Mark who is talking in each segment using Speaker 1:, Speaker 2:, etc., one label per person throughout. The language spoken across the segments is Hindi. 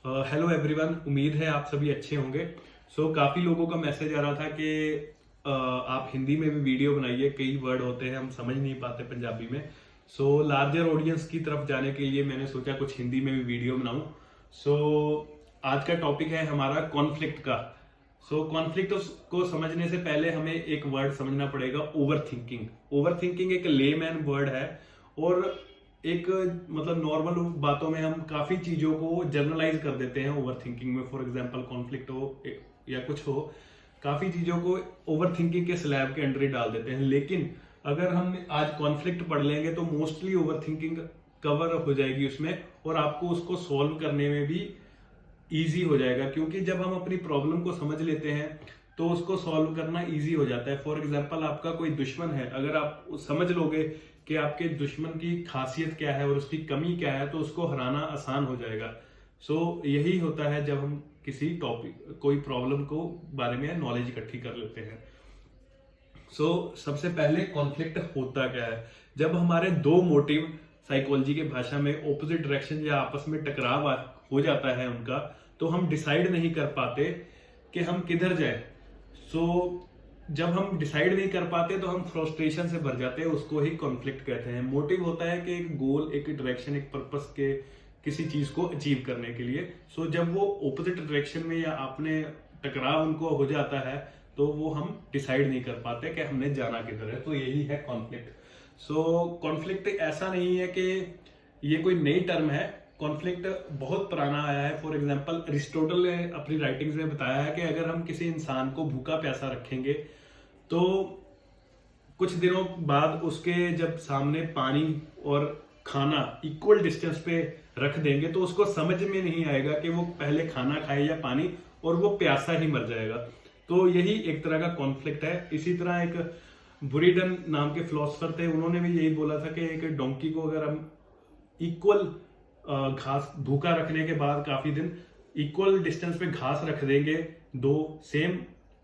Speaker 1: हेलो एवरीवन, उम्मीद है आप सभी अच्छे होंगे। काफ़ी लोगों का मैसेज आ रहा था कि आप हिंदी में भी वीडियो बनाइए, कई वर्ड होते हैं हम समझ नहीं पाते पंजाबी में। लार्जर ऑडियंस की तरफ जाने के लिए मैंने सोचा कुछ हिंदी में भी वीडियो बनाऊं। आज का टॉपिक है हमारा कॉन्फ्लिक्ट का। कॉन्फ्लिक्ट को समझने से पहले हमें एक वर्ड समझना पड़ेगा, ओवर थिंकिंग। ओवर थिंकिंग एक लेमैन वर्ड है और एक मतलब नॉर्मल बातों में हम काफी चीजों को जनरलाइज कर देते हैं ओवर थिंकिंग में। फॉर एग्जांपल कॉन्फ्लिक्ट हो या कुछ हो, काफी चीजों को ओवर थिंकिंग के स्लैब के अंडर ही डाल देते हैं। लेकिन अगर हम आज कॉन्फ्लिक्ट पढ़ लेंगे तो मोस्टली ओवर थिंकिंग कवर हो जाएगी उसमें, और आपको उसको सॉल्व करने में भी इजी हो जाएगा। क्योंकि जब हम अपनी प्रॉब्लम को समझ लेते हैं तो उसको सॉल्व करना इजी हो जाता है। फॉर एग्जांपल आपका कोई दुश्मन है, अगर आप समझ लोगे कि आपके दुश्मन की खासियत क्या है और उसकी कमी क्या है तो उसको हराना आसान हो जाएगा। यही होता है जब हम किसी टॉपिक कोई प्रॉब्लम को बारे में नॉलेज इकट्ठी कर लेते हैं। सबसे पहले कॉन्फ्लिक्ट होता क्या है? जब हमारे दो मोटिव साइकोलॉजी के भाषा में ऑपोजिट डायरेक्शन या आपस में टकराव हो जाता है उनका, तो हम डिसाइड नहीं कर पाते कि हम किधर जाए। जब हम डिसाइड नहीं कर पाते तो हम फ्रस्ट्रेशन से भर जाते हैं, उसको ही कॉन्फ्लिक्ट कहते हैं। मोटिव होता है कि एक गोल, एक डायरेक्शन, एक पर्पस के किसी चीज को अचीव करने के लिए। जब वो ऑपोजिट डायरेक्शन में या अपने टकराव उनको हो जाता है तो वो हम डिसाइड नहीं कर पाते कि हमने जाना किधर है। तो यही है कॉन्फ्लिक्ट। कॉन्फ्लिक्ट ऐसा नहीं है कि ये कोई नई टर्म है। कॉन्फ्लिक्ट बहुत पुराना आया है। फॉर एग्जाम्पल अरिस्टोटल ने अपनी राइटिंग्स में बताया है कि अगर हम किसी इंसान को भूखा प्यासा रखेंगे तो कुछ दिनों बाद उसके जब सामने पानी और खाना इक्वल डिस्टेंस पे रख देंगे तो उसको समझ में नहीं आएगा कि वो पहले खाना खाए या पानी, और वो प्यासा ही मर जाएगा। तो यही एक तरह का कॉन्फ्लिक्ट है। इसी तरह एक बुरिडन नाम के फिलोसफर थे, उन्होंने भी यही बोला था कि एक डोंकी को अगर हम इक्वल घास भूखा रखने के बाद काफी दिन इक्वल डिस्टेंस पे घास रख देंगे दो सेम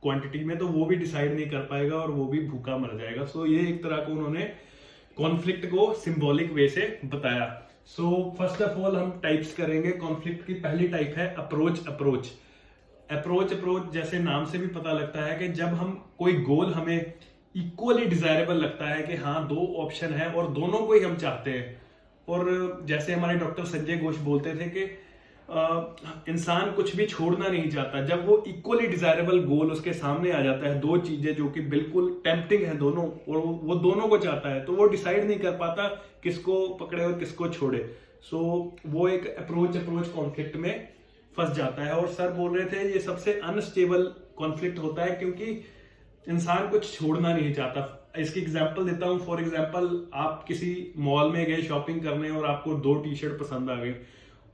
Speaker 1: क्वांटिटी में, तो वो भी डिसाइड नहीं कर पाएगा और वो भी भूखा मर जाएगा। ये एक तरह को उन्होंने कॉन्फ्लिक्ट को सिंबॉलिक वे से बताया। फर्स्ट ऑफ ऑल हम टाइप्स करेंगे। कॉन्फ्लिक्ट की पहली टाइप है अप्रोच। अप्रोच जैसे नाम से भी पता लगता है कि जब हम कोई गोल हमें इक्वली डिजायरेबल लगता है कि हाँ दो ऑप्शन है और दोनों को ही हम चाहते हैं। और जैसे हमारे डॉक्टर संजय घोष बोलते थे कि इंसान कुछ भी छोड़ना नहीं चाहता। जब वो इक्वली डिजायरेबल गोल उसके सामने आ जाता है, दो चीजें जो कि बिल्कुल टेम्पटिंग है दोनों, और वो दोनों को चाहता है, तो वो डिसाइड नहीं कर पाता किसको पकड़े और किसको छोड़े। वो एक अप्रोच कॉन्फ्लिक्ट में फंस जाता है। और सर बोल रहे थे ये सबसे अनस्टेबल कॉन्फ्लिक्ट होता है क्योंकि इंसान कुछ छोड़ना नहीं चाहता। इसकी एग्जांपल देता हूं। फॉर एग्जांपल आप किसी मॉल में गए शॉपिंग करने और आपको दो टी शर्ट पसंद आ गई,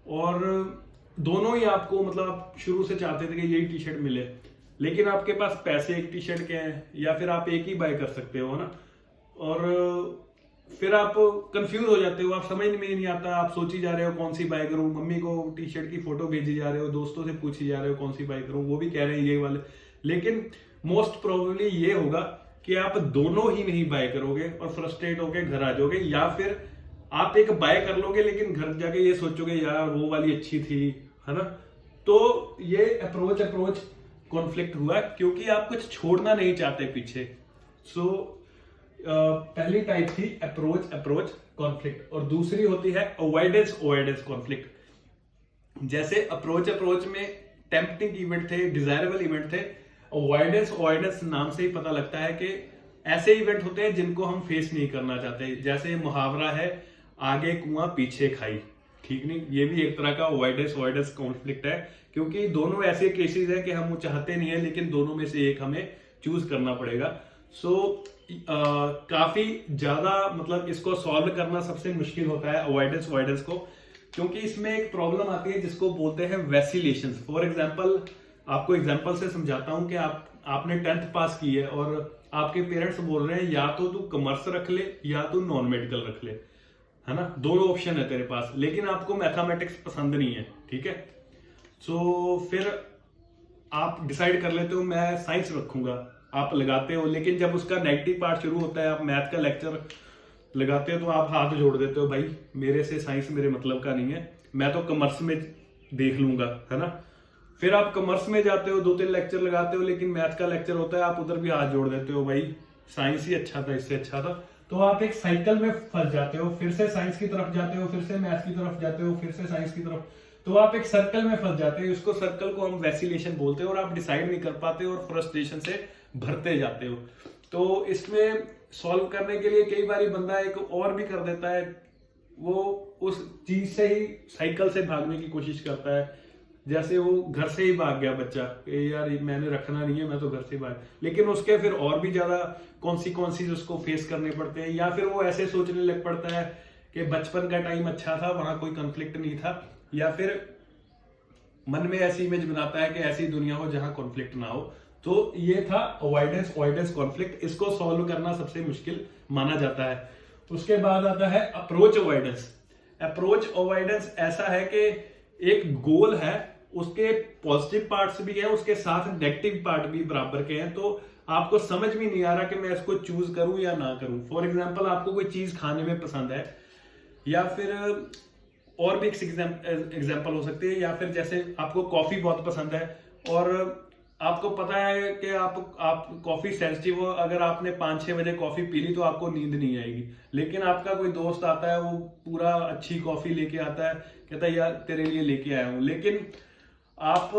Speaker 1: और दोनों ही आपको मतलब आप शुरू से चाहते थे कि यही टी शर्ट मिले, लेकिन आपके पास पैसे एक टी शर्ट के हैं, या फिर आप एक ही बाय कर सकते हो ना, और फिर आप कंफ्यूज हो जाते हो, आप समझ में नहीं आता, आप सोची जा रहे हो कौन सी बाय करूं, मम्मी को टी शर्ट की फोटो भेजी जा रहे हो, दोस्तों से पूछी जा रहे हो कौन सी बाय करूं, वो भी कह रहे हैं ये वाले। लेकिन मोस्ट प्रोबेबली ये होगा कि आप दोनों ही नहीं बाय करोगे और फ्रस्ट्रेट होकर घर आ जाओगे, या फिर आप एक बाय कर लोगे लेकिन घर जाके ये सोचोगे यार वो वाली अच्छी थी, है ना। तो ये अप्रोच कॉन्फ्लिक्ट हुआ क्योंकि आप कुछ छोड़ना नहीं चाहते पीछे। पहली टाइप थी अप्रोच कॉन्फ्लिक्ट, और दूसरी होती है अवॉइडेंस कॉन्फ्लिक्ट। जैसे अप्रोच में टेम्पटिंग इवेंट थे, डिजायरेबल इवेंट थे। अवॉइडेंस नाम से ही पता लगता है कि ऐसे इवेंट होते हैं जिनको हम फेस नहीं करना चाहते। जैसे मुहावरा है, आगे कुआं पीछे खाई, ठीक नहीं, ये भी एक तरह का अवॉइडेंस कॉन्फ्लिक्ट है, क्योंकि दोनों ऐसे केसेस है कि हम वो चाहते नहीं है लेकिन दोनों में से एक हमें चूज करना पड़ेगा। काफी ज्यादा मतलब इसको सॉल्व करना सबसे मुश्किल होता है अवॉइडेंस को, क्योंकि इसमें एक प्रॉब्लम आती है जिसको बोलते हैं वैसिलेशन। फॉर एग्जाम्पल आपको एग्जाम्पल से समझाता हूं कि आपने 10th पास की है और आपके पेरेंट्स बोल रहे हैं या तो तू कॉमर्स रख ले या तू नॉन मेडिकल रख ले, है ना, दोनों ऑप्शन है तेरे पास, लेकिन आपको मैथमेटिक्स पसंद नहीं है, ठीक है। फिर आप डिसाइड कर लेते हो मैं साइंस रखूंगा, आप लगाते हो, लेकिन जब उसका नेगेटिव पार्ट शुरू होता है, आप मैथ का लेक्चर लगाते हो तो आप हाथ जोड़ देते हो, भाई मेरे से साइंस मेरे मतलब का नहीं है, मैं तो कॉमर्स में देख लूंगा, है ना। फिर आप कॉमर्स में जाते हो, 2-3 लेक्चर लगाते हो, लेकिन मैथ का लेक्चर होता है, आप उधर भी हाथ जोड़ देते हो, भाई साइंस ही अच्छा था, इससे अच्छा था। तो आप एक साइकिल में फंस जाते हो, फिर से साइंस की तरफ जाते हो, फिर से मैथ की तरफ जाते हो, फिर से साइंस की तरफ। तो आप एक सर्कल में फंस जाते हो, इसको सर्कल को हम वैसिलेशन बोलते हैं, और आप डिसाइड नहीं कर पाते और फ्रस्ट्रेशन से भरते जाते हो। तो इसमें सॉल्व करने के लिए कई बार बंदा एक और भी कर देता है, वो उस चीज से ही साइकिल से भागने की कोशिश करता है। जैसे वो घर से ही भाग गया बच्चा, यार मैंने रखना नहीं है, मैं तो घर से भाग, लेकिन उसके फिर और भी ज्यादा कॉन्सिक्वेंसेस उसको फेस करने पड़ते हैं। या फिर वो ऐसे सोचने लग पड़ता है कि बचपन का टाइम अच्छा था, वहां कोई कॉन्फ्लिक्ट नहीं था, या फिर मन में ऐसी इमेज बनाता है कि ऐसी दुनिया हो जहां कॉन्फ्लिक्ट ना हो। तो ये था अवॉइडेंस कॉन्फ्लिक्ट। इसको सॉल्व करना सबसे मुश्किल माना जाता है। उसके बाद आता है अप्रोच अवॉइडेंस। अप्रोच अवॉइडेंस ऐसा है कि एक गोल है, उसके पॉजिटिव पार्ट्स भी है, उसके साथ नेगेटिव पार्ट भी बराबर के हैं, तो आपको समझ में नहीं आ रहा कि मैं इसको चूज करूं या ना करूं। फॉर एग्जांपल, आपको कोई चीज खाने में पसंद है, या फिर और भी एक एग्जांपल हो सकती है, या फिर जैसे आपको कॉफी बहुत पसंद है और आपको पता है कि आप कॉफी सेंसिटिव हो, अगर आपने 5-6 बजे कॉफी पी ली तो आपको नींद नहीं आएगी। लेकिन आपका कोई दोस्त आता है, वो पूरा अच्छी कॉफी लेके आता है, कहता है यार तेरे लिए लेके आया हूं, लेकिन आप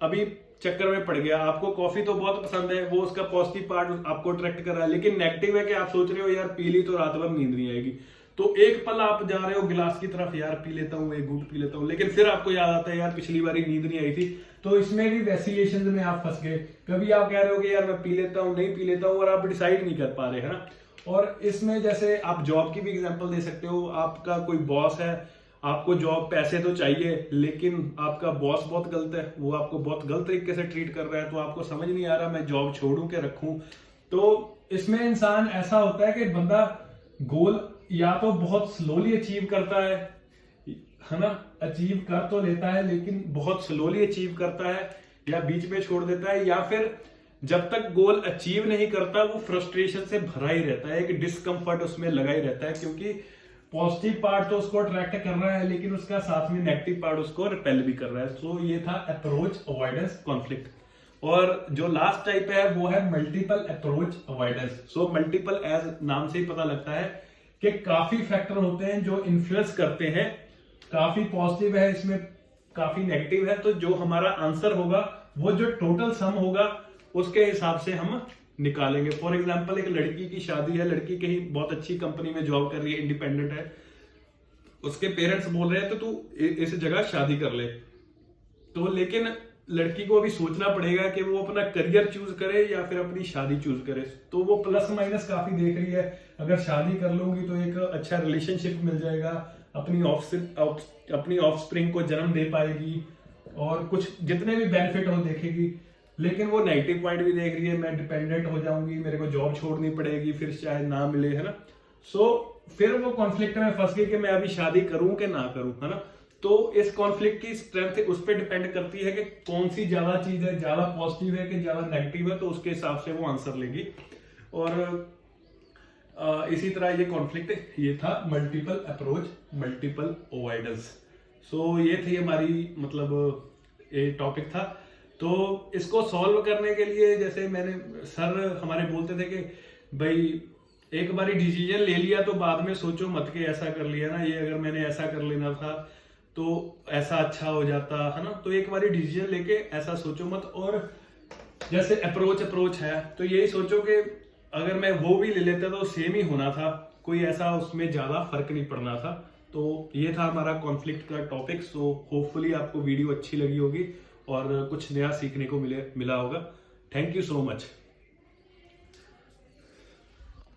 Speaker 1: अभी चक्कर में पड़ गया, आपको कॉफी तो बहुत पसंद है, वो उसका पॉजिटिव पार्ट आपको अट्रैक्ट कर रहा है, लेकिन नेगेटिव है कि आप सोच रहे हो यार पी ली तो रात भर नींद नहीं आएगी। तो एक पल आप जा रहे हो गिलास की तरफ, यार पी लेता हूँ, एक घूंट पी लेता हूँ, लेकिन फिर आपको याद आता है यार पिछली बार नींद नहीं आई थी। तो इसमें भी वैसिलेशन में आप फंस गए। कभी आप कह रहे हो कि यार मैं पी लेता हूँ, नहीं पी लेता हूँ, और आप डिसाइड नहीं कर पा रहे, है ना। और इसमें जैसे आप जॉब की भी एग्जांपल दे सकते हो। आपका कोई बॉस है, आपको जॉब पैसे तो चाहिए, लेकिन आपका बॉस बहुत गलत है, वो आपको बहुत गलत तरीके से ट्रीट कर रहा है, तो आपको समझ नहीं आ रहा मैं जॉब छोड़ूं के रखूं। तो इसमें इंसान ऐसा होता है कि बंदा गोल या तो बहुत स्लोली अचीव करता है ना, अचीव कर तो लेता है लेकिन बहुत स्लोली अचीव करता है, या बीच में छोड़ देता है, या फिर जब तक गोल अचीव नहीं करता वो फ्रस्ट्रेशन से भरा ही रहता है, एक डिस्कंफर्ट उसमें लगा ही रहता है, क्योंकि पॉजिटिव पार्ट तो उसको अट्रैक्ट कर रहा है, लेकिन उसका साथ में नेगेटिव पार्ट उसको रिपेल भी कर रहा है। सो ये था अप्रोच अवॉइडेंस कॉन्फ्लिक्ट। और जो लास्ट टाइप है वो है multiple approach avoidance. So multiple as नाम से ही पता लगता है कि काफी फैक्टर होते हैं जो इन्फ्लुएंस करते हैं, काफी पॉजिटिव है इसमें, काफी नेगेटिव है, तो जो हमारा आंसर होगा वो जो टोटल सम होगा उसके हिसाब से हम निकालेंगे। फॉर एग्जांपल, एक लड़की की शादी है, लड़की कहीं बहुत अच्छी कंपनी में जॉब कर रही है, इंडिपेंडेंट है, उसके पेरेंट्स बोल रहे हैं तो तू इस जगह शादी कर ले, तो लेकिन लड़की को अभी सोचना पड़ेगा कि वो अपना करियर चूज करे या फिर अपनी शादी चूज करे। तो वो प्लस माइनस काफी देख रही है, अगर शादी कर लूंगी तो एक अच्छा रिलेशनशिप मिल जाएगा, अपनी ऑफस्प्रिंग को जन्म दे पाएगी, और कुछ जितने भी बेनिफिट हो देखेगी। लेकिन वो नेगेटिव पॉइंट भी देख रही है, मैं डिपेंडेंट हो जाऊंगी, मेरे को जॉब छोड़नी पड़ेगी, फिर चाहे ना मिले, है ना। सो फिर वो कॉन्फ्लिक्ट में फंस गई कि मैं अभी शादी करूं कि ना करूं, है ना। तो इस कॉन्फ्लिक्ट की स्ट्रेंथ उस पर डिपेंड करती है कि कौन सी ज्यादा चीज है, ज्यादा पॉजिटिव है कि ज्यादा नेगेटिव है, तो उसके हिसाब से वो आंसर लेगी। और इसी तरह ये कॉन्फ्लिक्ट, ये था मल्टीपल अप्रोच मल्टीपल अवॉइडेंस। सो ये थी हमारी मतलब ये टॉपिक था। तो इसको सॉल्व करने के लिए, जैसे मैंने सर हमारे बोलते थे कि भाई एक बारी डिसीजन ले लिया तो बाद में सोचो मत के ऐसा कर लिया ना, ये अगर मैंने ऐसा कर लेना था तो ऐसा अच्छा हो जाता, है ना। तो एक बारी डिसीजन लेके ऐसा सोचो मत। और जैसे अप्रोच है तो यही सोचो कि अगर मैं वो भी ले लेता तो सेम ही होना था, कोई ऐसा उसमें ज्यादा फर्क नहीं पड़ना था। तो ये था हमारा कॉन्फ्लिक्ट का टॉपिक। सो होपफुली आपको वीडियो अच्छी लगी होगी और कुछ नया सीखने को मिला होगा। Thank you so much.